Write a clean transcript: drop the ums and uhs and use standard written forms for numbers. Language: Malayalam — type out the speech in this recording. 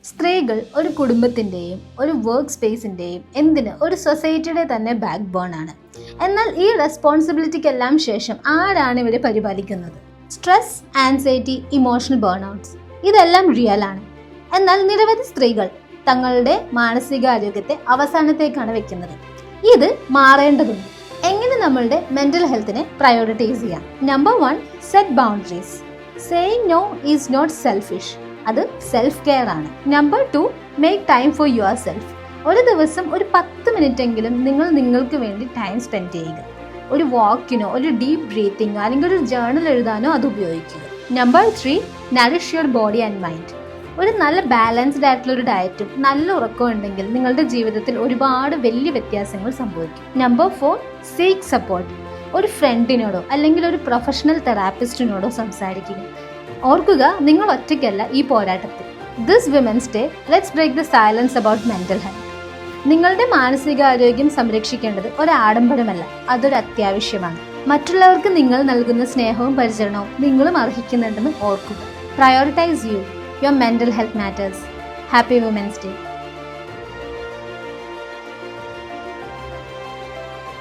സ്ത്രീകൾ ഒരു കുടുംബത്തിൻ്റെയും ഒരു വർക്ക് സ്പേസിൻ്റെയും ഒരു സൊസൈറ്റിയുടെ തന്നെ ബാക്ക് ബോൺ ആണ്. എന്നാൽ ഈ റെസ്പോൺസിബിലിറ്റിക്കെല്ലാം ശേഷം ആരാണ് ഇവരെ പരിപാലിക്കുന്നത്? സ്ട്രെസ്, ആൻസൈറ്റി, ഇമോഷണൽ ബേൺഔട്ട്സ് ഇതെല്ലാം റിയൽ ആണ്. എന്നാൽ നിരവധി സ്ത്രീകൾ തങ്ങളുടെ മാനസികാരോഗ്യത്തെ അവസാനത്തേക്കാണ് വെക്കുന്നത്. ഇത് മാറേണ്ടതുണ്ട്. എങ്ങനെ നമ്മളുടെ മെന്റൽ ഹെൽത്തിനെ പ്രയോറിറ്റൈസ് ചെയ്യാം? Number 1, set boundaries. Saying no is not selfish, അത് സെൽഫ് കെയർ ആണ്. Number 2, make time for yourself. ഒരു ദിവസം ഒരു 10 മിനിറ്റെങ്കിലും നിങ്ങൾ നിങ്ങൾക്ക് വേണ്ടി ടൈം സ്പെൻഡ് ചെയ്യുക. ഒരു വാക്കിനോ, ഒരു ഡീപ്പ് ബ്രീത്തിങ്ങോ, അല്ലെങ്കിൽ ഒരു ജേർണൽ എഴുതാനോ അത് ഉപയോഗിക്കുക. Number 3, Nourish your body and mind. ഒരു നല്ല ബാലൻസ്ഡ് ആയിട്ടുള്ള ഒരു ഡയറ്റും നല്ല ഉറക്കവും ഉണ്ടെങ്കിൽ നിങ്ങളുടെ ജീവിതത്തിൽ ഒരുപാട് വലിയ വ്യത്യാസങ്ങൾ സംഭവിക്കും. Number 4, seek support. ഒരു ഫ്രണ്ടിനോടോ അല്ലെങ്കിൽ ഒരു പ്രൊഫഷണൽ തെറാപ്പിസ്റ്റിനോടോ സംസാരിക്കുക. ഓർക്കുക, നിങ്ങൾ ഒറ്റയ്ക്കല്ല ഈ പോരാട്ടത്തിൽ. This women's day, let's break the silence about mental health. നിങ്ങളുടെ മാനസികാരോഗ്യം സംരക്ഷിക്കേണ്ടത് ഒരു ആഡംബരമല്ല, അതൊരു അത്യാവശ്യമാണ്. മറ്റുള്ളവർക്ക് നിങ്ങൾ നൽകുന്ന സ്നേഹവും പരിചരണവും നിങ്ങളും അർഹിക്കുന്നുണ്ടെന്ന് ഓർക്കുക. Prioritize you. Your mental health matters. Happy Women's Day.